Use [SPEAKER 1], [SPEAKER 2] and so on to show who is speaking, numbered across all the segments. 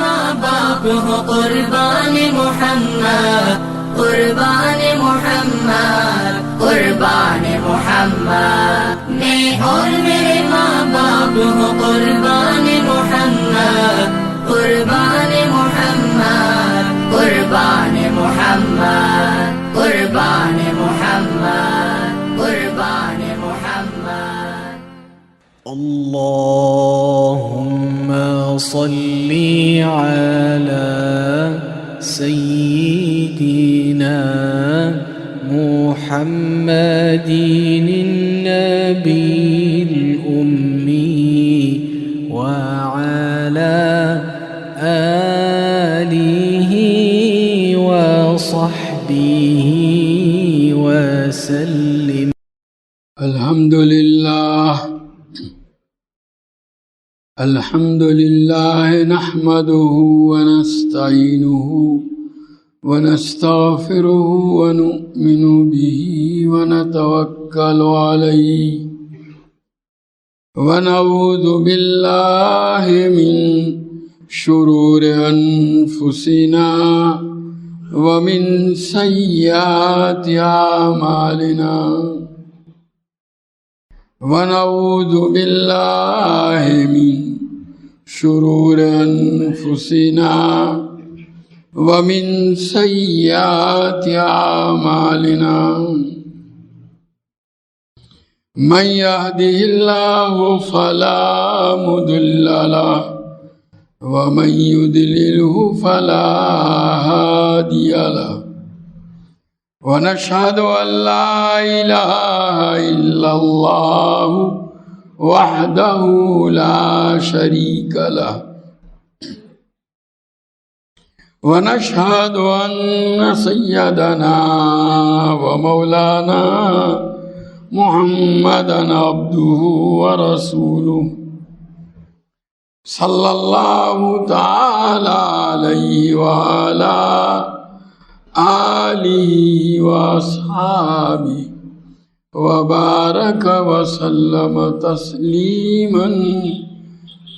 [SPEAKER 1] ماں باپ ہو قربان محمد، قربان محمد، قربان محمد میں، اور میرے ماں باپ ہو قربان محمد، قربان محمد، قربان محمد، قربان محمد، قربان محمد۔
[SPEAKER 2] اللهم صل على سيدنا محمد النبي الأمي وعلى آله وصحبه وسلم۔
[SPEAKER 3] الحمد لله نحمده ونستعينه ونستغفره ونؤمن به ونتوكل عليه ونعوذ بالله من شرور أنفسنا ومن سيئات أعمالنا، ونعوذ بالله من شرور أنفسنا ومن سيئات أعمالنا، من يهده الله فلا مضل له ومن يضلله فلا هادي له، ونشهد أن لا إله إلا الله وحده لا شريك له، ونشهد أن سيدنا ومولانا محمدا عبده ورسوله صلى الله تعالى عليه وعلى آله وأصحابه وبارك وسلم تسليما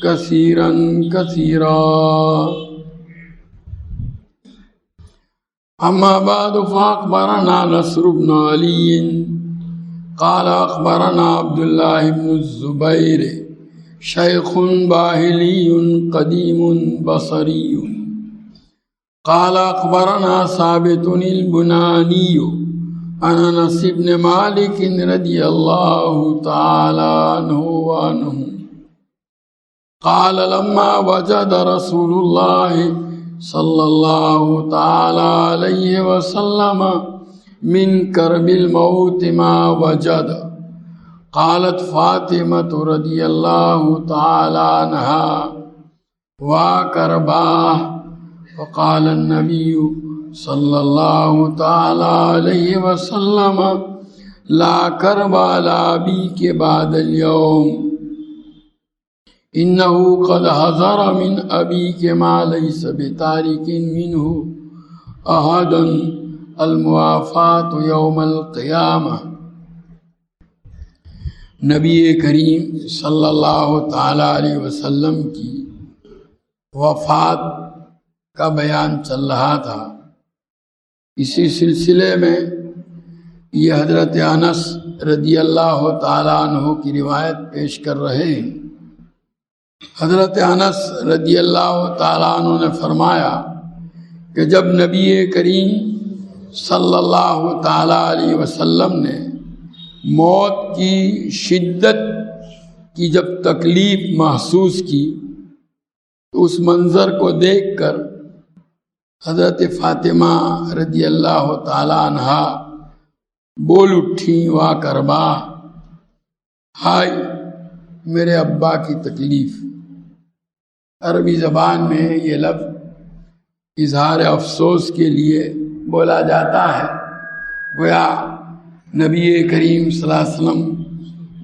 [SPEAKER 3] كثيرا كثيرا، أما بعد، فأخبرنا نصر بن علي قال أخبرنا عبد الله بن الزبير شيخ باهلي قديم بصري قال أخبرنا ثابت البناني عن أنس بن مالك رضي الله تعالى عنه وعنه قال لما وجد رسول الله صلى الله تعالى عليه وسلم من كرب الموت ما وجد، قالت فاطمة رضي الله تعالى عنها وكرباه، فقال النبي صلى الله تعالى عليه وسلم لا كرب على أبيك بعد اليوم، إنه قد حذر من أبيك ما ليس بتارك منه أحدا الموافات يوم القيامة۔ نبی کریم صلی اللہ تعالی علیہ وسلم کی وفات کا بیان چل رہا تھا، اسی سلسلے میں یہ حضرت انس رضی اللہ تعالیٰ عنہ کی روایت پیش کر رہے ہیں۔ حضرت انس رضی اللہ تعالیٰ عنہ نے فرمایا کہ جب نبی کریم صلی اللہ تعالیٰ علیہ وسلم نے موت کی شدت کی جب تکلیف محسوس کی تو اس منظر کو دیکھ کر حضرت فاطمہ رضی اللہ تعالیٰ عنہا بول اٹھیں، وا کربا، ہائے میرے ابا کی تکلیف۔ عربی زبان میں یہ لفظ اظہار افسوس کے لیے بولا جاتا ہے، گویا نبی کریم صلی اللہ علیہ وسلم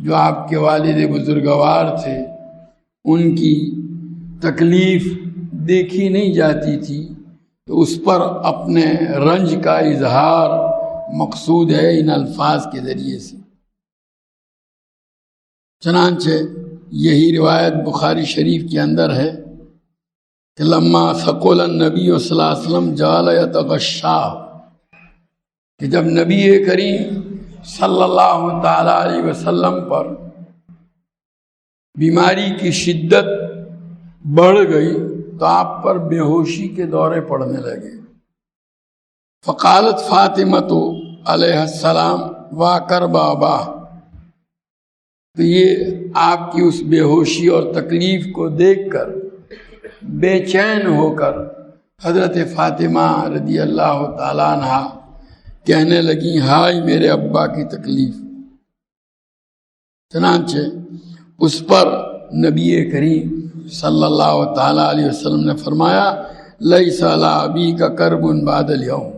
[SPEAKER 3] جو آپ کے والد بزرگوار تھے ان کی تکلیف دیکھی نہیں جاتی تھی، تو اس پر اپنے رنج کا اظہار مقصود ہے ان الفاظ کے ذریعے سے۔ چنانچہ یہی روایت بخاری شریف کے اندر ہے کہ لما ثقل النبی صلی اللہ علیہ وسلم جعل یتغشا، کہ جب نبی کریم صلی اللہ تعالی علیہ وسلم پر بیماری کی شدت بڑھ گئی تو آپ پر بے ہوشی کے دورے پڑنے لگے۔ فقالت فاطمہ علیہ السلام واکر بابا، تو یہ آپ کی اس بے ہوشی اور تکلیف کو دیکھ کر بے چین ہو کر حضرت فاطمہ رضی اللہ تعالیٰ عنہ کہنے لگی ہائے میرے ابا کی تکلیف۔ چنانچہ اس پر نبی کریم صلی اللہ تعالیٰ علیہ وسلم نے فرمایا لیس علی ابیک کرب بعد الیوم،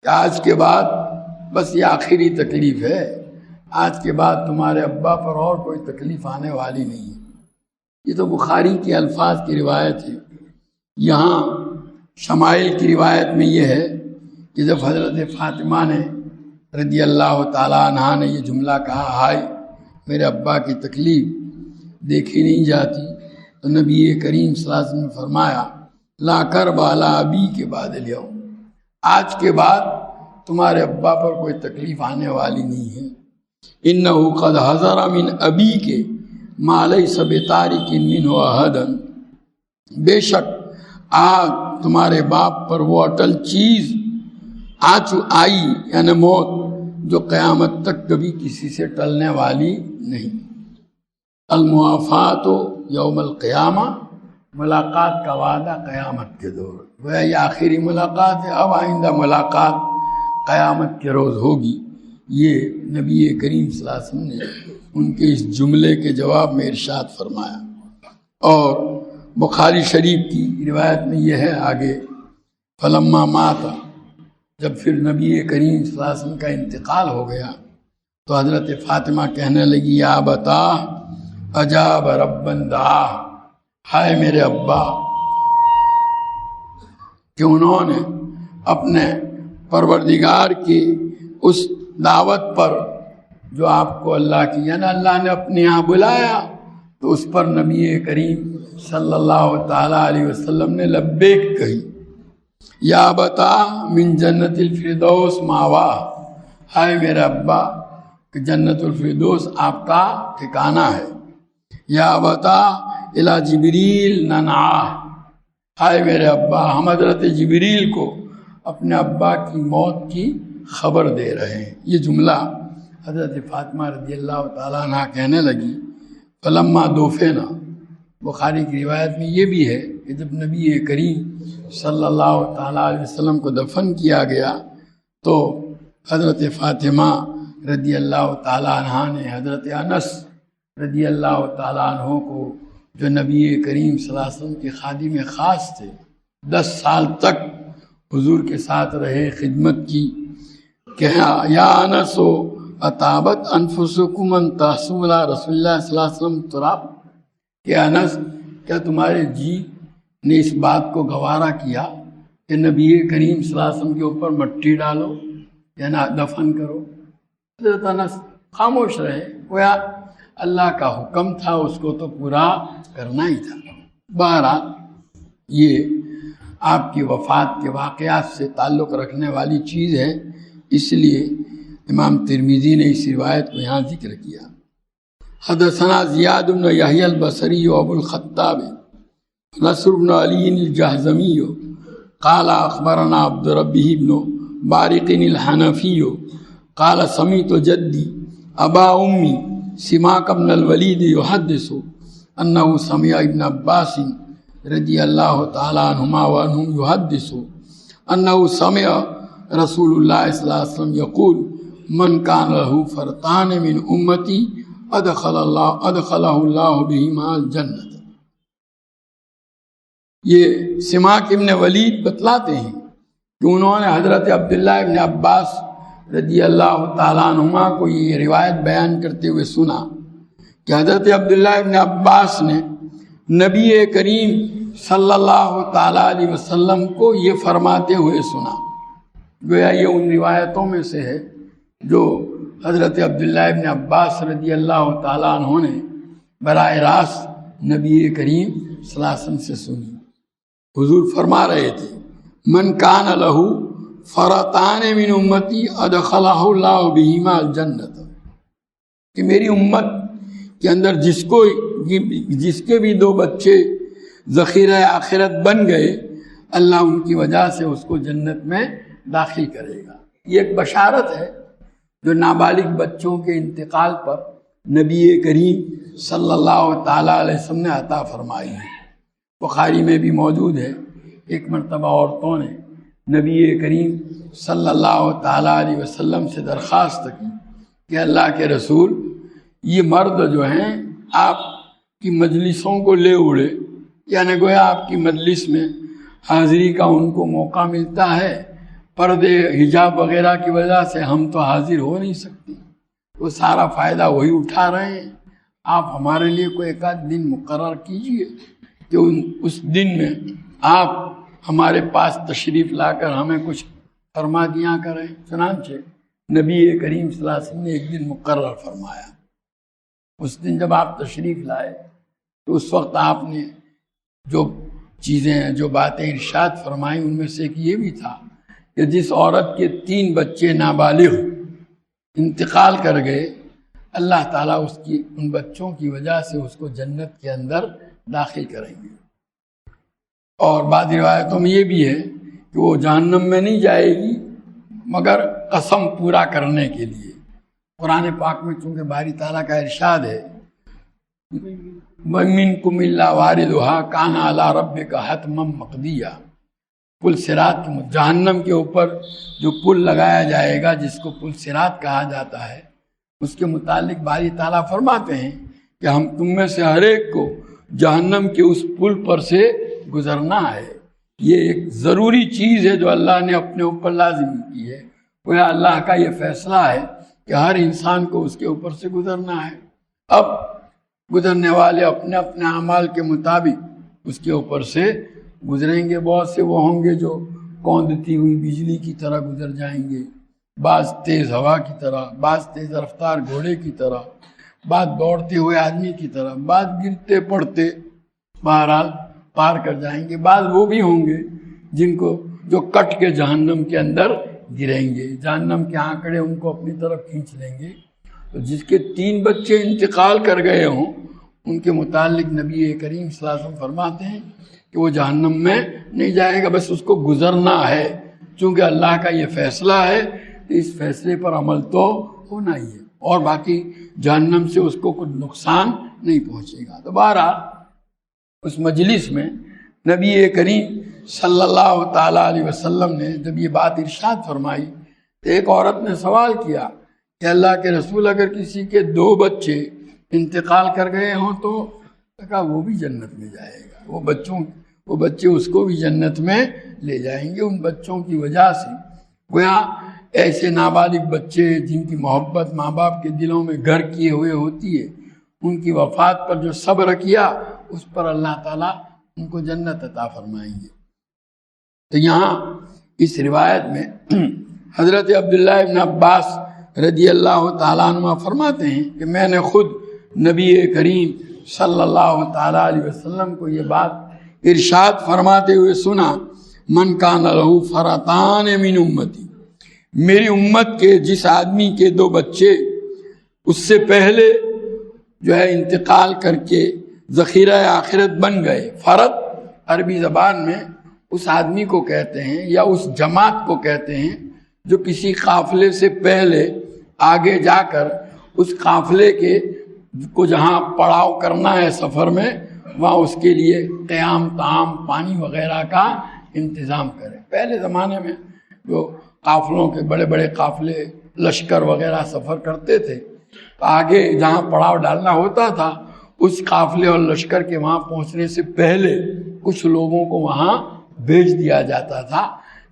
[SPEAKER 3] کہ آج کے بعد بس یہ آخری تکلیف ہے، آج کے بعد تمہارے ابا پر اور کوئی تکلیف آنے والی نہیں ہے۔ یہ تو بخاری کے الفاظ کی روایت ہے۔ یہاں شمائل کی روایت میں یہ ہے کہ جب حضرت فاطمہ نے رضی اللہ تعالیٰ عنہ نے یہ جملہ کہا ہائے میرے ابا کی تکلیف دیکھی نہیں جاتی، تو نبی کریم صلی اللہ علیہ وسلم نے فرمایا لا کرب علی ابی کے بعد الیوم، آج کے بعد تمہارے ابا پر کوئی تکلیف آنے والی نہیں ہے۔ انہ قد حضر من ابی کے ما لیس بتارک منہ احدا، بے شک آج تمہارے باپ پر وہ اٹل چیز آئی یعنی موت جو قیامت تک کبھی کسی سے ٹلنے والی نہیں۔ الموافات یوم القیامہ، ملاقات کا وعدہ قیامت کے دور، وہ یہ آخری ملاقات ہے، اب آئندہ ملاقات قیامت کے روز ہوگی۔ یہ نبی کریم صلی اللہ علیہ وسلم نے ان کے اس جملے کے جواب میں ارشاد فرمایا۔ اور بخاری شریف کی روایت میں یہ ہے آگے فلما مات، جب پھر نبی کریم صلی اللہ علیہ وسلم کا انتقال ہو گیا تو حضرت فاطمہ کہنے لگی یا بتا عجاب ربن دعا، ہائے میرے ابا کہ انہوں نے اپنے پروردگار کی اس دعوت پر جو آپ کو اللہ کی یعنی اللہ نے اپنے یہاں بلایا تو اس پر نبی کریم صلی اللہ تعالیٰ علیہ وسلم نے لبیک کہی۔ یا بتا من جنت الفردوس ماوا، ہائے میرے ابا کہ جنت الفردوس آپ کا ٹھکانہ ہے۔ یا بتا الی جبریل ننعا، ہائے میرے ابا ہم حضرت جبریل کو اپنے ابا کی موت کی خبر دے رہے ہیں۔ یہ جملہ حضرت فاطمہ رضی اللہ تعالیٰ عنہ کہنے لگی فلما دفنا، بخاری کی روایت میں یہ بھی ہے کہ جب نبی کریم صلی اللہ تعالیٰ علیہ وسلم کو دفن کیا گیا تو حضرت فاطمہ رضی اللہ تعالیٰ عنہ نے حضرت انس رضی اللہ تعالیٰ عنہ کو جو نبی کریم صلی اللہ علیہ وسلم کے خادم خاص تھے، 10 سال تک حضور کے ساتھ رہے، خدمت کی، کہ یا انس اطابت انفسکم ان تحسوا علی رسول اللہ صلی اللہ علیہ وسلم تراب، کہ انس کیا تمہارے جی نے اس بات کو گوارا کیا کہ نبی کریم صلی اللہ علیہ وسلم کے اوپر مٹی ڈالو یا نہ دفن کرو؟ حضرت انس خاموش رہے، گویا اللہ کا حکم تھا اس کو تو پورا کرنا ہی تھا۔ بہرحال یہ آپ کی وفات کے واقعات سے تعلق رکھنے والی چیز ہے، اس لیے امام ترمذی نے اس روایت کو یہاں ذکر کیا۔ حدثنا زیاد بن یحیی البصری و ابو الخطاب نصر بن علی الجہضمی قال اخبرنا عبد ربہ بن بارق الحنفی قال سمعت جدی ابا امی سماک بن الولید یحدث انه سمع ابن عباس رضی اللہ تعالی عنہما وعنہم یحدث انه سمع رسول اللہ صلی اللہ علیہ وسلم یقول من کان له فرطان من امتی ادخلہ اللہ بہما الجنت۔ یہ سماک ابن ولید بتلاتے ہیں کہ انہوں نے حضرت عبداللہ ابن عباس رضی اللہ تعالیٰ عنہما کو یہ روایت بیان کرتے ہوئے سنا کہ حضرت عبداللہ ابن عباس نے نبی کریم صلی اللہ تعالیٰ علیہ وسلم کو یہ فرماتے ہوئے سنا۔ گویا یہ ان روایتوں میں سے ہے جو حضرت عبداللہ ابن عباس رضی اللہ تعالیٰ عنہ نے براہ راست نبی کریم صلی اللہ علیہ وسلم سے سنی۔ حضور فرما رہے تھے من کان لہو فرطان من امتی ادخلہ اللہ بہما الجنت، کہ میری امت کے اندر جس کے بھی 2 بچے ذخیرہ آخرت بن گئے، اللہ ان کی وجہ سے اس کو جنت میں داخل کرے گا۔ یہ ایک بشارت ہے جو نابالغ بچوں کے انتقال پر نبی کریم صلی اللہ تعالیٰ علیہ وسلم نے عطا فرمائی ہے۔ بخاری میں بھی موجود ہے، ایک مرتبہ عورتوں نے نبی کریم صلی اللہ تعالیٰ علیہ وسلم سے درخواست کی کہ اللہ کے رسول، یہ مرد جو ہیں آپ کی مجلسوں کو لے اڑے، یعنی گویا آپ کی مجلس میں حاضری کا ان کو موقع ملتا ہے، پردے حجاب وغیرہ کی وجہ سے ہم تو حاضر ہو نہیں سکتے، وہ سارا فائدہ وہی اٹھا رہے ہیں، آپ ہمارے لیے کوئی ایک آدھ دن مقرر کیجئے کہ اس دن میں آپ ہمارے پاس تشریف لا کر ہمیں کچھ فرما دیا کریں۔ چنانچہ نبی کریم صلی اللہ علیہ وسلم نے ایک دن مقرر فرمایا۔ اس دن جب آپ تشریف لائے تو اس وقت آپ نے جو چیزیں جو باتیں ارشاد فرمائیں ان میں سے ایک یہ بھی تھا کہ جس عورت کے 3 بچے نابالغ انتقال کر گئے، اللہ تعالیٰ اس کی ان بچوں کی وجہ سے اس کو جنت کے اندر داخل کریں گے۔ اور بعض روایتوں میں یہ بھی ہے کہ وہ جہنم میں نہیں جائے گی مگر قسم پورا کرنے کے لیے۔ قرآن پاک میں چونکہ باری تعالیٰ کا ارشاد ہے وَمِنْكُمْ إِلَّا وَارِدُهَا كَانَ عَلَىٰ رَبِّكَ حَتْمًا مَقْضِيًّا، پل صراط کے جہنم کے اوپر جو پل لگایا جائے گا جس کو پل صراط کہا جاتا ہے، اس کے متعلق باری تعالیٰ فرماتے ہیں کہ ہم تم میں سے ہر ایک کو جہنم کے اس پل پر سے گزرنا ہے۔ یہ ایک ضروری چیز ہے جو اللہ نے اپنے اوپر لازم کی ہے، وہ اللہ کا یہ فیصلہ ہے کہ ہر انسان کو اس کے اوپر سے گزرنا ہے۔ اب گزرنے والے اپنے اپنے اعمال کے مطابق اس کے اوپر سے گزریں گے۔ بہت سے وہ ہوں گے جو کوندتی ہوئی بجلی کی طرح گزر جائیں گے، بعض تیز ہوا کی طرح، بعض تیز رفتار گھوڑے کی طرح، بعض دوڑتے ہوئے آدمی کی طرح، بعض گرتے پڑتے بہرحال پار کر جائیں گے، بعض وہ بھی ہوں گے جن کو جو کٹ کے جہنم کے اندر گریں گے، جہنم کے آنکڑے ان کو اپنی طرف کھینچ لیں گے۔ تو جس کے 3 بچے انتقال کر گئے ہوں ان کے متعلق نبی کریم صلی اللہ علیہ وسلم فرماتے ہیں کہ وہ جہنم میں نہیں جائے گا، بس اس کو گزرنا ہے۔ چونکہ اللہ کا یہ فیصلہ ہے تو اس فیصلے پر عمل تو ہونا ہی ہے، اور باقی جہنم سے اس کو کچھ نقصان نہیں پہنچے گا۔ تو بہرحال اس مجلس میں نبی کریم صلی اللہ تعالیٰ علیہ وسلم نے جب یہ بات ارشاد فرمائی تو ایک عورت نے سوال کیا کہ اللہ کے رسول، اگر کسی کے 2 بچے انتقال کر گئے ہوں تو کہا وہ بھی جنت میں جائے گا، وہ بچے اس کو بھی جنت میں لے جائیں گے۔ ان بچوں کی وجہ سے گویا ایسے نابالغ بچے جن کی محبت ماں باپ کے دلوں میں گھر کیے ہوئے ہوتی ہے، ان کی وفات پر جو صبر کیا اس پر اللہ تعالیٰ ان کو جنت عطا فرمائیں گے۔ تو یہاں اس روایت میں حضرت عبداللہ ابن عباس رضی اللہ تعالیٰ عنہ فرماتے ہیں کہ میں نے خود نبی کریم صلی اللہ تعالیٰ علیہ وسلم کو یہ بات ارشاد فرماتے ہوئے سنا من کان لہو فرطان من امتی، میری امت کے جس آدمی کے 2 بچے اس سے پہلے جو ہے انتقال کر کے ذخیرہ آخرت بن گئے۔ فرط عربی زبان میں اس آدمی کو کہتے ہیں یا اس جماعت کو کہتے ہیں جو کسی قافلے سے پہلے آگے جا کر اس قافلے کے کو جہاں پڑاؤ کرنا ہے سفر میں، وہاں اس کے لیے قیام، طعام، پانی وغیرہ کا انتظام کرے۔ پہلے زمانے میں جو قافلوں کے بڑے بڑے قافلے لشکر وغیرہ سفر کرتے تھے، آگے جہاں پڑاؤ ڈالنا ہوتا تھا اس قافلے اور لشکر کے وہاں پہنچنے سے پہلے کچھ لوگوں کو وہاں بھیج دیا جاتا تھا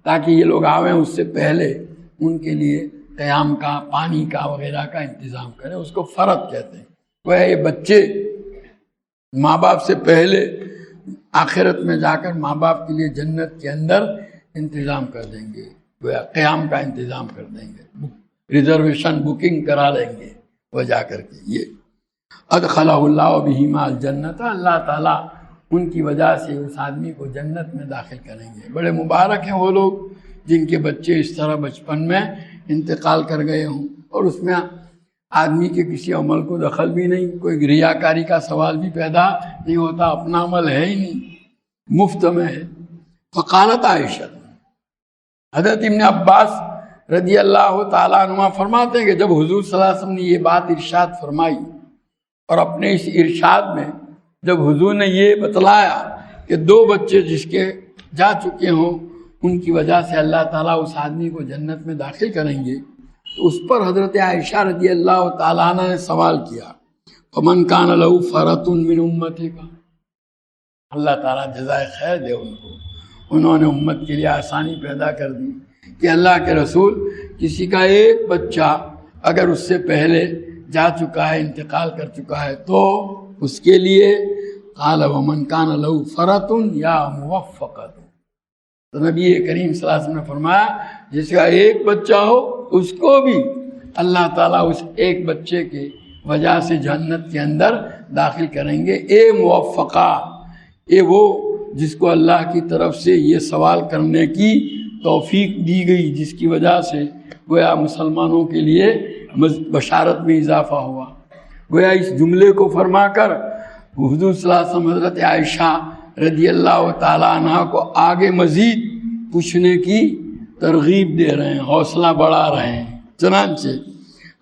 [SPEAKER 3] تاکہ یہ لوگ آویں، اس سے پہلے ان کے لیے قیام کا، پانی کا وغیرہ کا انتظام کریں۔ اس کو فرض کہتے ہیں۔ وہ یہ بچے ماں باپ سے پہلے آخرت میں جا کر ماں باپ کے لیے جنت کے اندر انتظام کر دیں گے، قیام کا انتظام کر دیں گے، ریزرویشن بکنگ کرا لیں گے وہ جا کر کے۔ یہ ادخلہ اللہ بہما الجنت، اللہ تعالیٰ ان کی وجہ سے اس آدمی کو جنت میں داخل کریں گے۔ بڑے مبارک ہیں وہ لوگ جن کے بچے اس طرح بچپن میں انتقال کر گئے ہوں، اور اس میں آدمی کے کسی عمل کو دخل بھی نہیں، کوئی ریاکاری کا سوال بھی پیدا نہیں ہوتا، اپنا عمل ہے ہی نہیں، مفت میں ہے۔ فقالت عائشہ، حضرت ابن عباس رضی اللہ تعالیٰ عنہ فرماتے ہیں کہ جب حضور صلی اللہ علیہ وسلم نے یہ بات ارشاد فرمائی، اور اپنے اس ارشاد میں جب حضور نے یہ بتلایا کہ 2 بچے جس کے جا چکے ہوں ان کی وجہ سے اللہ تعالیٰ اس آدمی کو جنت میں داخل کریں گے، تو اس پر حضرت عائشہ رضی اللہ تعالیٰ عنہ نے سوال کیا، فمن کان لہ فرۃ من امتک، اللہ تعالیٰ جزائے خیر دے ان کو، انہوں نے امت کے لیے آسانی پیدا کر دی کہ اللہ کے رسول کسی کا ایک بچہ اگر اس سے پہلے جا چکا ہے، انتقال کر چکا ہے، تو اس کے لیے قال ومن کان لہ فرۃ یا موفقۃ، تو نبی کریم صلی اللہ علیہ وسلم نے فرمایا جس کا ایک بچہ ہو اس کو بھی اللہ تعالیٰ اس ایک بچے کی وجہ سے جنت کے اندر داخل کریں گے۔ اے موفقہ، اے وہ جس کو اللہ کی طرف سے یہ سوال کرنے کی توفیق دی گئی، جس کی وجہ سے گویا مسلمانوں کے لیے بشارت میں اضافہ ہوا۔ گویا اس جملے کو فرما کر حضور صلی اللہ علیہ وسلم حضرت عائشہ رضی اللہ تعالیٰ عنہ کو آگے مزید پوچھنے کی ترغیب دے رہے ہیں، حوصلہ بڑھا رہے ہیں۔ چنانچہ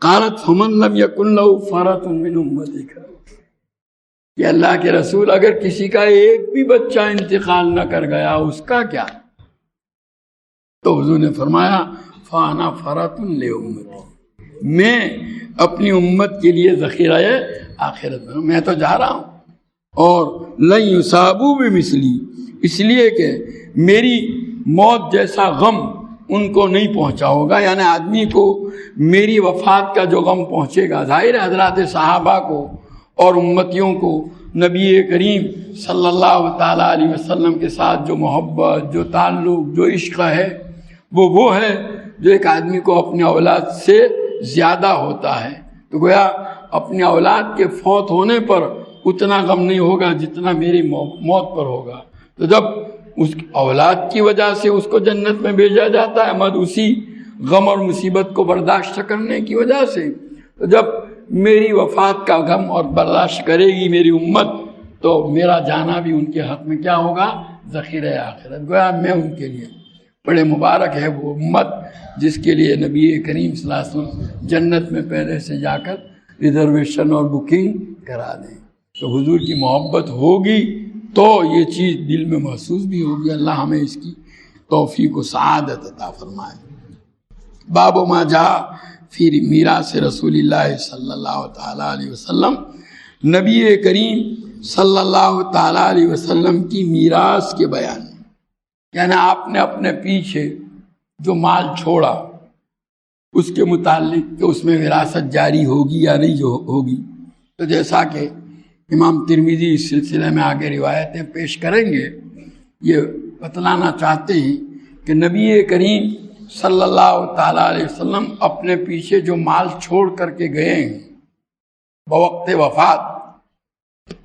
[SPEAKER 3] قالت فمن لم یکن لہ فرۃ من امتک، کہ اللہ کے رسول اگر کسی کا ایک بھی بچہ انتقال نہ کر گیا اس کا کیا؟ تو حضور نے فرمایا فانا فرۃ لامتی، میں اپنی امت کے لیے ذخیرہ آخرت میں تو جا رہا ہوں، اور لن یصابوا بمثلی، اس لیے کہ میری موت جیسا غم ان کو نہیں پہنچا ہوگا، یعنی آدمی کو میری وفات کا جو غم پہنچے گا، ظاہر ہے حضرات صحابہ کو اور امتیوں کو نبی کریم صلی اللہ تعالیٰ علیہ وسلم کے ساتھ جو محبت، جو تعلق، جو عشق ہے، وہ ہے جو ایک آدمی کو اپنے اولاد سے زیادہ ہوتا ہے۔ تو گویا اپنے اولاد کے فوت ہونے پر اتنا غم نہیں ہوگا جتنا میری موت پر ہوگا۔ تو جب اس اولاد کی وجہ سے اس کو جنت میں بھیجا جاتا ہے، مد اسی غم اور مصیبت کو برداشت کرنے کی وجہ سے، تو جب میری وفات کا غم اور برداشت کرے گی میری امت، تو میرا جانا بھی ان کے حق میں کیا ہوگا؟ ذخیرہ آخرت۔ گویا میں ان کے لیے بڑے مبارک ہے وہ امت جس کے لیے نبی کریم صلی اللہ علیہ وسلم جنت میں پہلے سے جا کر ریزرویشن اور بکنگ کرا دیں۔ تو حضور کی محبت ہوگی تو یہ چیز دل میں محسوس بھی ہوگی۔ اللہ ہمیں اس کی توفیق و سعادت عطا فرمائے۔ باب ما جاء فی میراث رسول اللہ صلی اللہ تعالیٰ علیہ وسلم، نبی کریم صلی اللہ تعالیٰ علیہ وسلم کی میراث کے بیان، یعنی آپ نے اپنے پیچھے جو مال چھوڑا اس کے متعلق کہ اس میں وراثت جاری ہوگی یا نہیں جو ہوگی۔ تو جیسا کہ امام ترمذی اس سلسلے میں آگے روایتیں پیش کریں گے، یہ بتلانا چاہتے ہیں کہ نبی کریم صلی اللہ تعالیٰ علیہ وسلم اپنے پیچھے جو مال چھوڑ کر کے گئے ہیں بوقت وفات،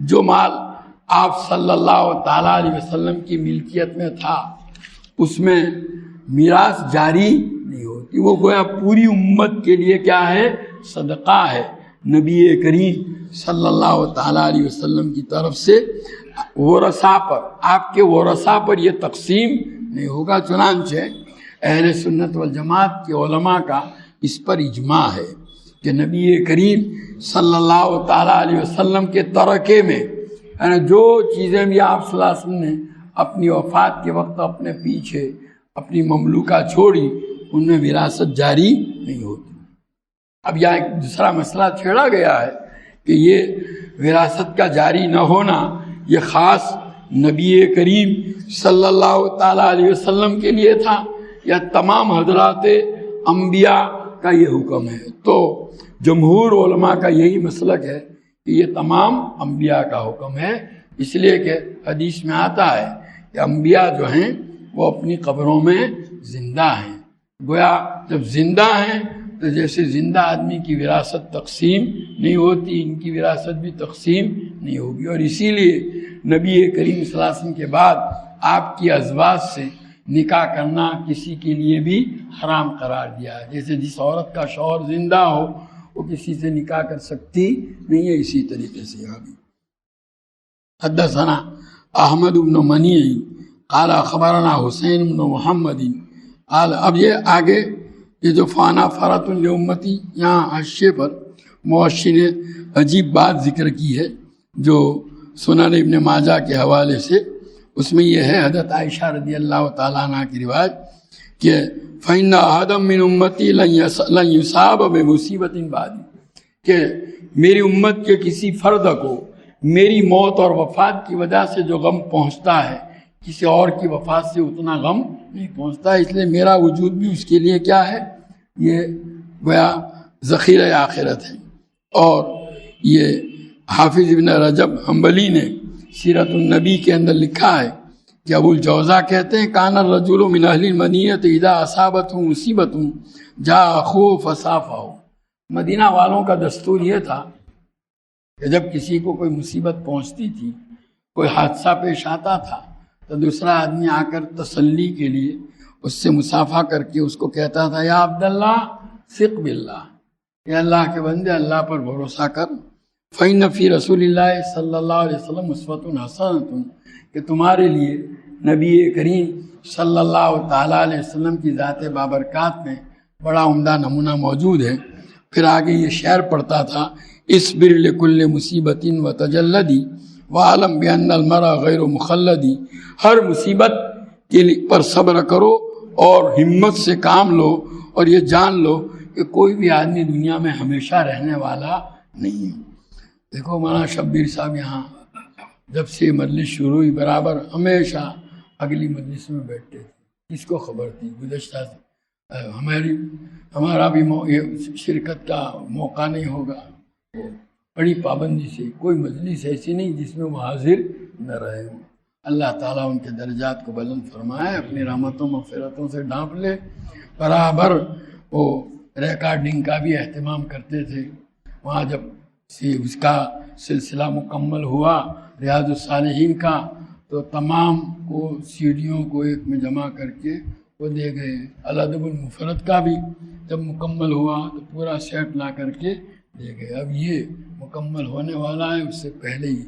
[SPEAKER 3] جو مال آپ صلی اللہ تعالیٰ علیہ وسلم کی ملکیت میں تھا، اس میں میراث جاری نہیں ہوتی، وہ گویا پوری امت کے لیے کیا ہے؟ صدقہ ہے۔ نبی کریم صلی اللہ تعالیٰ علیہ وسلم کی طرف سے ورثاء پر، آپ کے ورثاء پر یہ تقسیم نہیں ہوگا۔ چنانچہ اہل سنت والجماعت کے علماء کا اس پر اجماع ہے کہ نبی کریم صلی اللہ تعالیٰ علیہ وسلم کے ترکے میں، یعنی جو چیزیں بھی آپ صلی اللہ علیہ وسلم نے اپنی وفات کے وقت اپنے پیچھے اپنی مملوکہ چھوڑی، ان میں وراثت جاری نہیں ہوتی۔ اب یہاں ایک دوسرا مسئلہ چھیڑا گیا ہے کہ یہ وراثت کا جاری نہ ہونا یہ خاص نبی کریم صلی اللہ تعالیٰ علیہ وسلم کے لیے تھا یا تمام حضرات انبیاء کا یہ حکم ہے؟ تو جمہور علماء کا یہی مسلک ہے کہ یہ تمام انبیاء کا حکم ہے، اس لیے کہ حدیث میں آتا ہے کہ انبیاء جو ہیں وہ اپنی قبروں میں زندہ ہیں۔ گویا جب زندہ ہیں تو جیسے زندہ آدمی کی وراثت تقسیم نہیں ہوتی، ان کی وراثت بھی تقسیم نہیں ہوگی۔ اور اسی لیے نبی کریم صلی اللہ علیہ وسلم کے بعد آپ کی ازواج سے نکاح کرنا کسی کے لیے بھی حرام قرار دیا ہے۔ جیسے جس عورت کا شوہر زندہ ہو وہ کسی سے نکاح کر سکتی نہیں ہے، اسی طریقے سے یہاں بھی۔ حدثنا احمد بن منیع قال اخبرنا حسین بن محمد قال۔ اب یہ آگے یہ جو فانا فرۃ لامتی، یہاں حاشیے پر مؤشر نے عجیب بات ذکر کی ہے جو سنن ابن ماجہ کے حوالے سے، اس میں یہ ہے حضرت عائشہ رضی اللہ تعالیٰ عنہ کی روایت کہ فإن أحدا من أمتي لن يصاب بمصیبت بعدی، کہ میری امت کے کسی فرد کو میری موت اور وفات کی وجہ سے جو غم پہنچتا ہے کسی اور کی وفات سے اتنا غم نہیں پہنچتا، اس لیے میرا وجود بھی اس کے لیے کیا ہے، یہ گویا ذخیرہ آخرت ہے۔ اور یہ حافظ ابن رجب حنبلی نے سیرت النبی کے اندر لکھا ہے کہ ابو الجوزا کہتے ہیں کان الرجل من اہل المدینہ اذا اصابته مصیبت جاء اخوه فصافحه، مدینہ والوں کا دستور یہ تھا کہ جب کسی کو کوئی مصیبت پہنچتی تھی، کوئی حادثہ پیش آتا تھا، تو دوسرا آدمی آ کر تسلی کے لیے اس سے مصافحہ کر کے اس کو کہتا تھا یا عبداللہ ثق باللہ، کہ اللہ کے بندے اللہ پر بھروسہ کر، فإن فی رسول اللہ صلی اللہ علیہ وسلم اسوۃ حسنۃ، کہ تمہارے لیے نبی کریم صلی اللہ تعالیٰ علیہ وسلم کی ذات بابرکات میں بڑا عمدہ نمونہ موجود ہے۔ پھر آگے یہ شعر پڑھتا تھا اصبر لکل مصیبت وتجلدی وعلم بأن المرء غیر مخلدی، ہر مصیبت پر صبر کرو اور ہمت سے کام لو، اور یہ جان لو کہ کوئی بھی آدمی دنیا میں ہمیشہ رہنے والا نہیں ہے۔ دیکھو مولانا شبیر صاحب یہاں جب سے مجلس شروع ہوئی برابر ہمیشہ اگلی مجلس میں بیٹھتے تھے، کس کو خبر تھی گزشتہ ہمارا بھی شرکت کا موقع نہیں ہوگا، بڑی پابندی سے کوئی مجلس ایسی نہیں جس میں وہ حاضر نہ رہے ہوں۔ اللہ تعالیٰ ان کے درجات کو بلند فرمائے، اپنی رحمتوں مغفرتوں سے ڈھانپ لے۔ برابر وہ ریکارڈنگ کا بھی اہتمام کرتے تھے، وہاں جب اس کا سلسلہ مکمل ہوا ریاض الصالحین کا تو تمام کو سیڈیوں کو ایک میں جمع کر کے وہ دے گئے۔ الادب المفرد کا بھی جب مکمل ہوا تو پورا سیٹ لا کر کے دے گئے۔ اب یہ مکمل ہونے والا ہے، اس سے پہلے ہی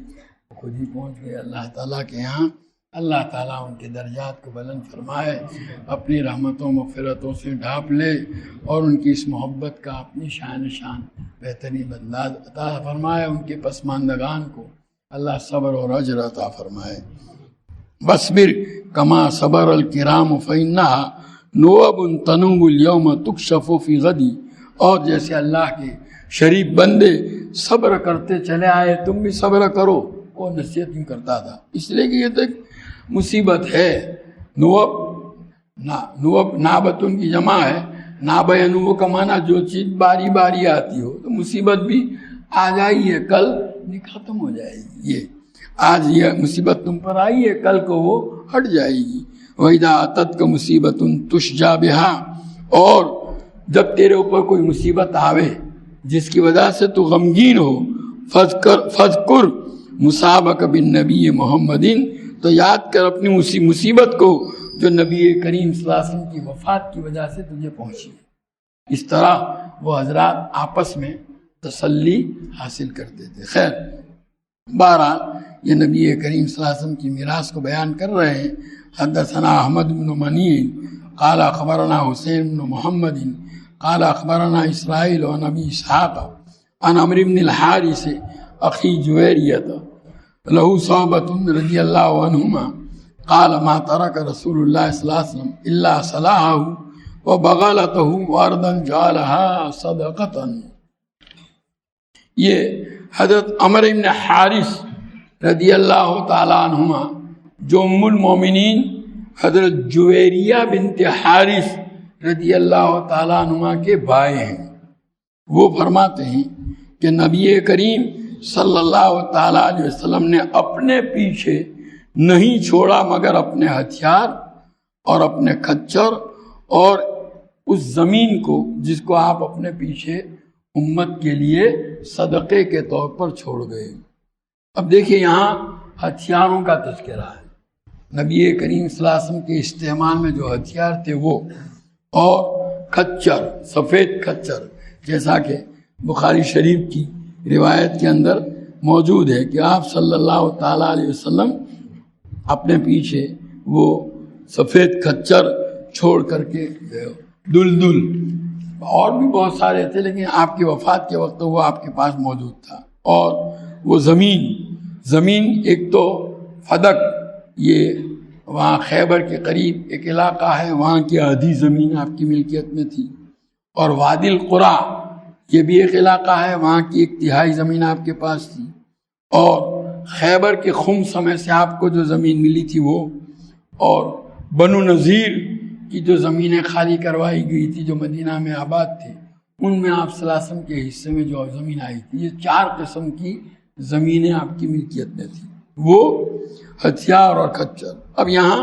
[SPEAKER 3] خود ہی پہنچ گئے اللہ تعالیٰ کے یہاں۔ اللہ تعالیٰ ان کے درجات کو بلند فرمائے، اپنی رحمتوں مغفرتوں سے ڈھانپ لے، اور ان کی اس محبت کا اپنی شان بہترین بدلہ عطا فرمائے۔ ان کے پسماندگان کو اللہ صبر اور اجر عطا فرمائے۔ بصبر کما صبر الکرام فإنها نوب تنوب اليوم تکشف فی غدی، اور جیسے اللہ کے شریف بندے صبر کرتے چلے آئے تم بھی صبر کرو، وہ نصیحت نہیں کرتا تھا، اس لیے کہ یہ تو ایک مصیبت ہے۔ نوب نابتن کی جمع ہے، ناب ینوب کا معنی جو چیز باری باری آتی ہو، تو مصیبت بھی آ جائی ہے، کل نہیں ختم ہو جائے گی۔ یہ آج یہ مصیبت تم پر آئی ہے، کل کو وہ ہٹ جائے گی۔ وَإِذَا أَتَتْكَ مُصِيبَةٌ تُشْجَى بِهَا، اور جب تیرے اوپر کوئی مصیبت آوے جس کی وجہ سے تو غمگین ہو، فَذْكُرْ مُصَابَكَ بِالنَّبِيِّ مُحَمَّدٍ، تو یاد کر اپنی مصیبت کو جو نبی کریم صلی اللہ علیہ وسلم کی وفات کی وجہ سے تجھے پہنچی ہے۔ اس طرح وہ حضرات آپس میں تسلی حاصل کرتے تھے۔ خیر بہرحال یہ نبی کریم صلی اللہ علیہ وسلم کی میراث کو بیان کر رہے ہیں۔ حدثنا احمد بن منیع قال اخبرنا حسین بن محمد قال اخبرنا اسرائیل عن ابی اسحاق عن عمرو بن الحارث اخی جویریۃ له صحبة رضی اللہ عنہما قال ما ترک رسول اللہ صلی اللہ علیہ وسلم الا صلاحه وبغلته وارضا جعلها صدقة۔ یہ حضرت عمرو بن حارث رضی اللہ تعالیٰ عنہما جو ام المومنین حضرت جویریہ بنت حارث رضی اللہ تعالیٰ عنہما کے بھائی ہیں، وہ فرماتے ہیں کہ نبی کریم صلی اللہ تعالیٰ علیہ وسلم نے اپنے پیچھے نہیں چھوڑا مگر اپنے ہتھیار اور اپنے کھچر اور اس زمین کو جس کو آپ اپنے پیچھے امت کے لیے صدقے کے طور پر چھوڑ گئے۔ اب دیکھیے یہاں ہتھیاروں کا تذکرہ ہے، نبی کریم صلی اللہ علیہ وسلم کے استعمال میں جو ہتھیار تھے وہ، اور کھچر، سفید کھچر، جیسا کہ بخاری شریف کی روایت کے اندر موجود ہے کہ آپ صلی اللہ تعالیٰ علیہ وسلم اپنے پیچھے وہ سفید کھچر چھوڑ کر کے گئے، دلدل، اور بھی بہت سارے تھے لیکن آپ کی وفات کے وقت وہ آپ کے پاس موجود تھا۔ اور وہ زمین ایک تو فدق، یہ وہاں خیبر کے قریب ایک علاقہ ہے، وہاں کی آدھی زمین آپ کی ملکیت میں تھی، اور وادی القریٰ یہ بھی ایک علاقہ ہے، وہاں کی ایک تہائی زمین آپ کے پاس تھی، اور خیبر کے خمس میں سے آپ کو جو زمین ملی تھی وہ، اور بنو نذیر کی جو زمینیں خالی کروائی گئی تھی جو مدینہ میں آباد تھے، ان میں آپ صلی اللہ علیہ وسلم کے حصے میں جو زمین آئی تھی، یہ 4 قسم کی زمینیں آپ کی ملکیت میں تھی، وہ ہتھیار اور کھچر۔ اب یہاں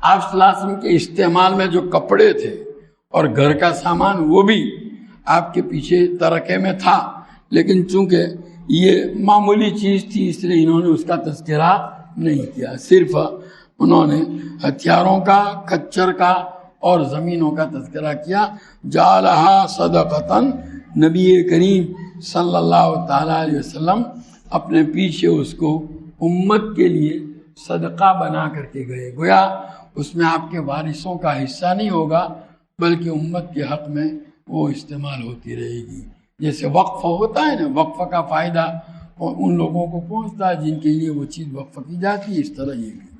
[SPEAKER 3] آپ صلی اللہ علیہ وسلم کے استعمال میں جو کپڑے تھے اور گھر کا سامان وہ بھی آپ کے پیچھے ترکے میں تھا، لیکن چونکہ یہ معمولی چیز تھی اس لیے انہوں نے اس کا تذکرہ نہیں کیا، صرف انہوں نے ہتھیاروں کا، کچر کا اور زمینوں کا تذکرہ کیا۔ جعلہا صدقتاً، نبی کریم صلی اللہ تعالیٰ علیہ وسلم اپنے پیچھے اس کو امت کے لیے صدقہ بنا کر کے گئے، گویا اس میں آپ کے وارثوں کا حصہ نہیں ہوگا بلکہ امت کے حق میں وہ استعمال ہوتی رہے گی۔ جیسے وقف ہوتا ہے نا، وقف کا فائدہ ان لوگوں کو پہنچتا ہے جن کے لیے وہ چیز وقف کی جاتی ہے، اس طرح یہ بھی۔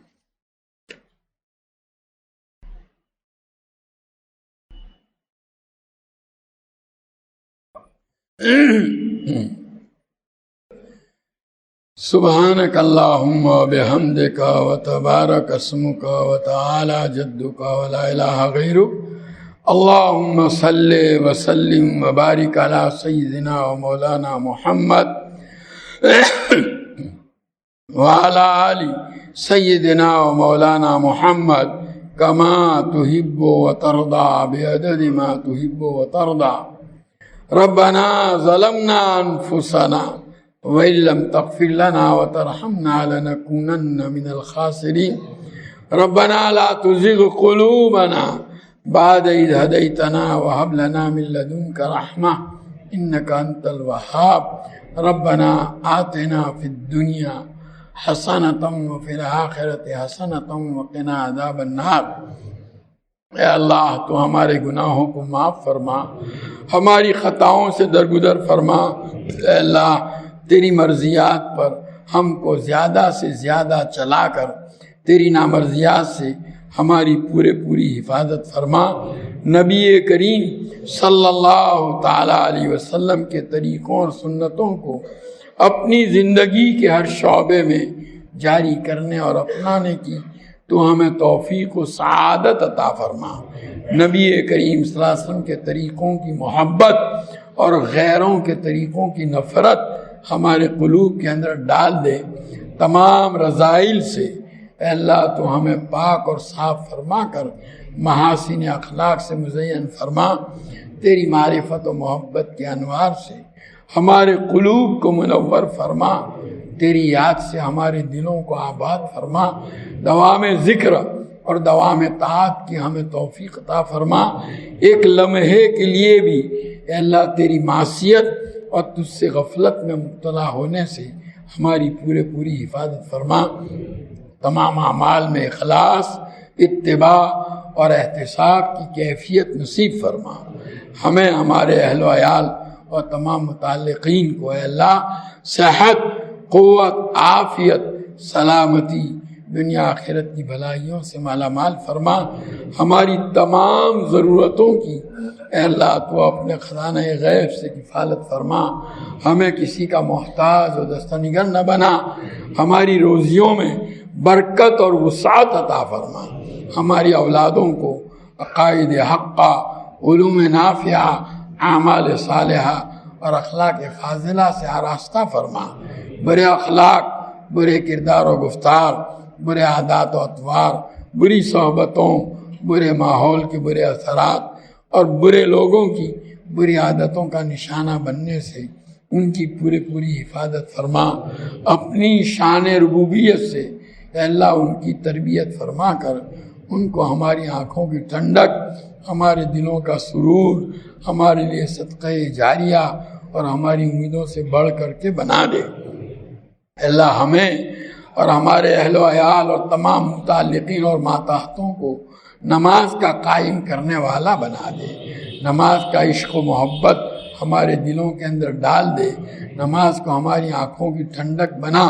[SPEAKER 3] سبحانک اللہم وبحمدک وتبارک اسمک وتعالی جدک ولا الہ غیرک، اللہم صلی وسلم وبارک علی سیدنا و مولانا محمد وعلی آل سیدنا و مولانا محمد کما تحب وترضى بعدد ما تحب وترضى۔ ربنا ظلمنا انفسنا وإن لم تغفر لنا وترحمنا لنكونن من الخاسرين، ربنا لا تزغ قلوبنا بعد إذ هديتنا وهب لنا من لدنك رحمة إنك أنت الوهاب، ربنا آتنا في الدنيا حسنة وفي الآخرة حسنة وقنا عذاب النار۔ اے اللہ تو ہمارے گناہوں کو معاف فرما، ہماری خطاؤں سے درگزر فرما۔ اے اللہ تیری مرضیات پر ہم کو زیادہ سے زیادہ چلا کر تیری نامرضیات سے ہماری پوری حفاظت فرما۔ نبی کریم صلی اللہ تعالیٰ علیہ وسلم کے طریقوں اور سنتوں کو اپنی زندگی کے ہر شعبے میں جاری کرنے اور اپنانے کی تو ہمیں توفیق و سعادت عطا فرما۔ نبی کریم صلی اللہ علیہ وسلم کے طریقوں کی محبت اور غیروں کے طریقوں کی نفرت ہمارے قلوب کے اندر ڈال دے۔ تمام رذائل سے اے اللہ تو ہمیں پاک اور صاف فرما کر محاسن اخلاق سے مزین فرما۔ تیری معرفت و محبت کے انوار سے ہمارے قلوب کو منور فرما، تیری یاد سے ہمارے دلوں کو آباد فرما۔ دوام ذکر اور دوام طاعت کی ہمیں توفیق عطا فرما۔ ایک لمحے کے لیے بھی اے اللہ تیری معصیت اور تجھ سے غفلت میں مبتلا ہونے سے ہماری پوری حفاظت فرما۔ تمام اعمال میں اخلاص، اتباع اور احتساب کی کیفیت نصیب فرما۔ ہمیں، ہمارے اہل و عیال اور تمام متعلقین کو اے اللہ صحت، قوت، عافیت، سلامتی، دنیا آخرت کی بھلائیوں سے مالا مال فرما۔ ہماری تمام ضرورتوں کی اے اللہ تو اپنے خزانہ غیب سے کفالت فرما۔ ہمیں کسی کا محتاج و دستنگر نہ بنا۔ ہماری روزیوں میں برکت اور وسعت عطا فرما۔ ہماری اولادوں کو عقائد حقہ، علوم نافعہ، اعمال صالحہ اور اخلاق فاضلہ سے آراستہ فرما۔ برے اخلاق، برے کردار و گفتار، برے عادات و اطوار، بری صحبتوں، برے ماحول کے برے اثرات اور برے لوگوں کی بری عادتوں کا نشانہ بننے سے ان کی پوری حفاظت فرما، اپنی شان ربوبیت سے اے اللہ ان کی تربیت فرما کر ان کو ہماری آنکھوں کی ٹھنڈک، ہمارے دلوں کا سرور، ہمارے لیے صدقہ جاریہ اور ہماری امیدوں سے بڑھ کر کے بنا دے۔ اے اللہ ہمیں اور ہمارے اہل و عیال اور تمام متعلقین اور ماتحتوں کو نماز کا قائم کرنے والا بنا دے، نماز کا عشق و محبت ہمارے دلوں کے اندر ڈال دے، نماز کو ہماری آنکھوں کی ٹھنڈک بنا،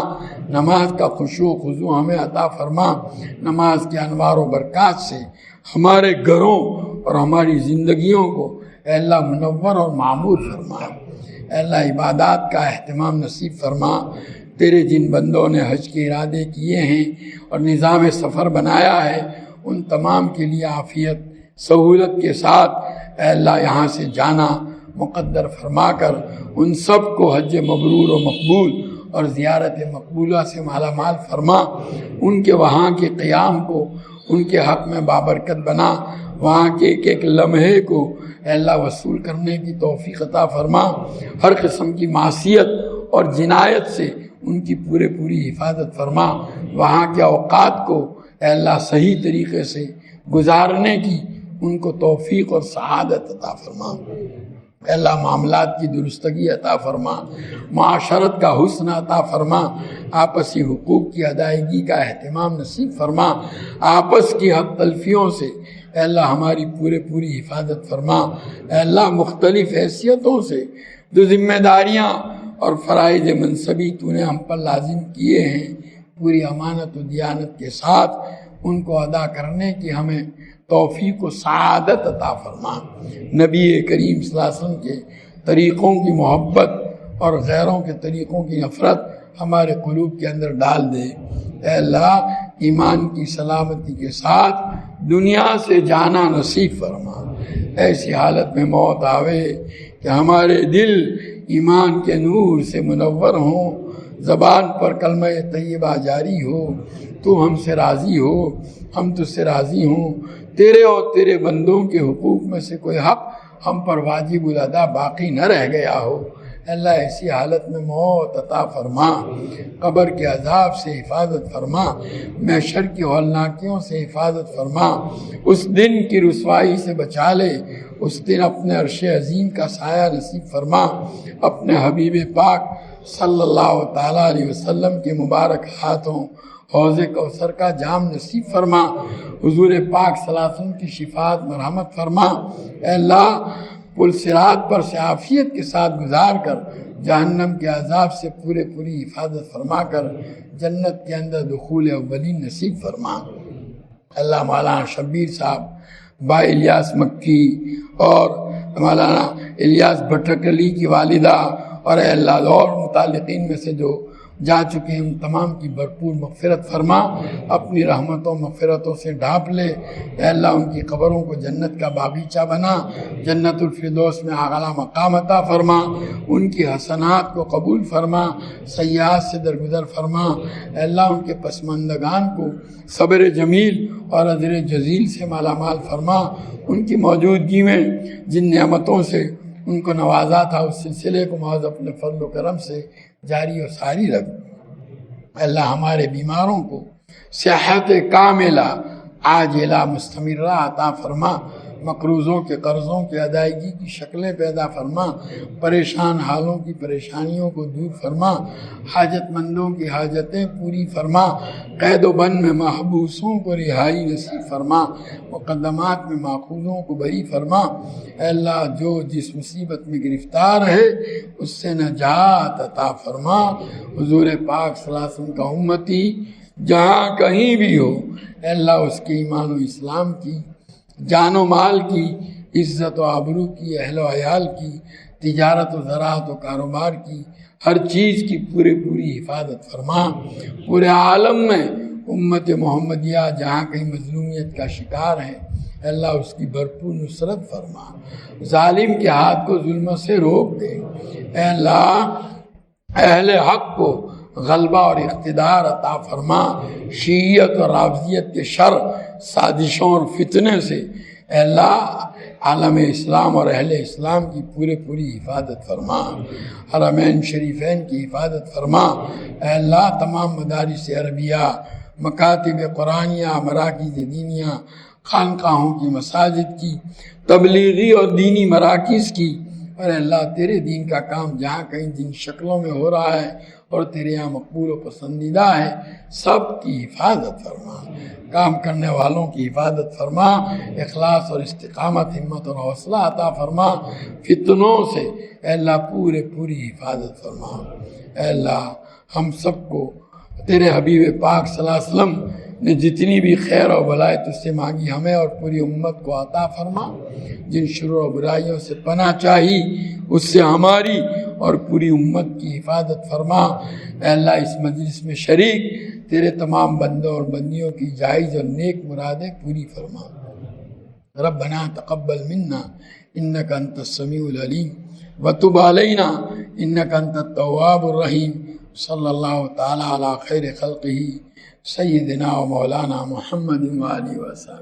[SPEAKER 3] نماز کا خشوع و خضوع ہمیں عطا فرما، نماز کے انوار و برکات سے ہمارے گھروں اور ہماری زندگیوں کو اے اللہ منور اور معمور فرما۔ اے اللہ عبادات کا اہتمام نصیب فرما، تیرے جن بندوں نے حج کے ارادے کیے ہیں اور نظام سفر بنایا ہے ان تمام کے لیے عافیت سہولت کے ساتھ اے اللہ یہاں سے جانا مقدر فرما کر ان سب کو حج مبرور و مقبول اور زیارت مقبولہ سے مالا مال فرما، ان کے وہاں کے قیام کو ان کے حق میں بابرکت بنا، وہاں کے ایک ایک لمحے کو اے اللہ وصول کرنے کی توفیق عطا فرما، ہر قسم کی معصیت اور جنایت سے ان کی پوری حفاظت فرما، وہاں کے اوقات کو اے اللہ صحیح طریقے سے گزارنے کی ان کو توفیق اور سعادت عطا فرما۔ اے اللہ معاملات کی درستگی عطا فرما، معاشرت کا حسن عطا فرما، آپسی حقوق کی ادائیگی کا اہتمام نصیب فرما، آپس کی حق تلفیوں سے اے اللہ ہماری پوری حفاظت فرما۔ اے اللہ مختلف حیثیتوں سے جو ذمہ داریاں اور فرائض منصبی تو نے ہم پر لازم کیے ہیں پوری امانت و دیانت کے ساتھ ان کو ادا کرنے کی ہمیں توفیق و سعادت عطا فرما۔ نبی کریم صلی اللہ علیہ وسلم کے طریقوں کی محبت اور غیروں کے طریقوں کی نفرت ہمارے قلوب کے اندر ڈال دے۔ اے اللہ ایمان کی سلامتی کے ساتھ دنیا سے جانا نصیب فرما، ایسی حالت میں موت آوے کہ ہمارے دل ایمان کے نور سے منور ہوں، زبان پر کلمہ طیبہ جاری ہو، تو ہم سے راضی ہو، ہم تجھ سے راضی ہوں، تیرے اور تیرے بندوں کے حقوق میں سے کوئی حق ہم پر واجب الادا باقی نہ رہ گیا ہو۔ اللہ ایسی حالت میں موت عطا فرما، قبر کے عذاب سے حفاظت فرما، محشر کی ہولناکیوں سے حفاظت فرما، اس دن کی رسوائی سے بچا لے، اس دن اپنے عرش عظیم کا سایہ نصیب فرما، اپنے حبیب پاک صلی اللہ تعالیٰ علیہ وسلم کے مبارک ہاتھوں حوض کوثر کا جام نصیب فرما، حضور پاک صلی اللہ علیہ وسلم کی شفاعت مرحمت فرما۔ اے اللہ پل صراط پر سے عافیت کے ساتھ گزار کر جہنم کے عذاب سے پوری حفاظت فرما کر جنت کے اندر دخول اولین نصیب فرما۔ اللہ مولانا شبیر صاحب، بھائی الیاس مکی اور مولانا الیاس بھٹکلی کی والدہ اور اے اللہ اور متعلقین میں سے جو جا چکے ہیں ان تمام کی بھرپور مغفرت فرما، اپنی رحمتوں مغفرتوں سے ڈھانپ لے۔ اے اللہ ان کی قبروں کو جنت کا باغیچہ بنا، جنت الفردوس میں اعلیٰ مقام عطا فرما، ان کی حسنات کو قبول فرما، سیئات سے درگزر فرما۔ اے اللہ ان کے پسماندگان کو صبر جمیل اور اجر جزیل سے مالا مال فرما، ان کی موجودگی میں جن نعمتوں سے ان کو نوازا تھا اس سلسلے کو محض اپنے فضل و کرم سے جاری و ساری رکھ۔ اللہ ہمارے بیماروں کو صحت کاملہ عاجلہ مستمرہ عطا فرما، مقروضوں کے قرضوں کی ادائیگی کی شکلیں پیدا فرما، پریشان حالوں کی پریشانیوں کو دور فرما، حاجت مندوں کی حاجتیں پوری فرما، قید و بند میں محبوسوں کو رہائی نصیب فرما، مقدمات میں ماخوذوں کو بری فرما۔ اے اللہ جو جس مصیبت میں گرفتار ہے اس سے نجات عطا فرما۔ حضور پاک صلی اللہ علیہ وسلم کا امتی جہاں کہیں بھی ہو اے اللہ اس کے ایمان و اسلام کی، جان و مال کی، عزت و آبرو کی، اہل و عیال کی، تجارت و زراعت و کاروبار کی، ہر چیز کی پوری حفاظت فرما۔ پورے عالم میں امت محمدیہ جہاں کہیں مظلومیت کا شکار ہے اے اللہ اس کی بھرپور نصرت فرما، ظالم کے ہاتھ کو ظلم سے روک دے۔ اے اللہ اہل حق کو غلبہ اور اقتدار عطا فرما، شیعیت اور رافضیت کے شر، سازشوں اور فتنے سے اے اللہ عالم اسلام اور اہل اسلام کی پوری حفاظت فرما، حرمین شریفین کی حفاظت فرما، اے اللہ تمام مدارس عربیہ، مکاتب قرآنیہ، مراکز دینیہ، خانقاہوں کی، مساجد کی، تبلیغی اور دینی مراکز کی، اور اے اللہ تیرے دین کا کام جہاں کہیں جن شکلوں میں ہو رہا ہے اور تیرے یہاں مقبول و پسندیدہ ہے، سب کی حفاظت فرما، کام کرنے والوں کی حفاظت فرما، اخلاص اور استقامت، ہمت اور حوصلہ عطا فرما، فتنوں سے اے اللہ پوری حفاظت فرما۔ اے اللہ ہم سب کو تیرے حبیب پاک صلی اللہ علیہ وسلم نے جتنی بھی خیر و بلائی تجھ سے مانگی ہمیں اور پوری امت کو عطا فرما، جن شرور و برائیوں سے پناہ چاہی اس سے ہماری اور پوری امت کی حفاظت فرما۔ اے اللہ اس مجلس میں شریک تیرے تمام بندوں اور بندیوں کی جائز اور نیک مرادیں پوری فرما۔ ربنا تقبل منا انک انت السمیع العلیم وتب علینا انک انت التواب الرحیم۔ صلی اللہ تعالی علی خیر خلقہ سیدنا و مولانا محمد و آلہ وصحبہ۔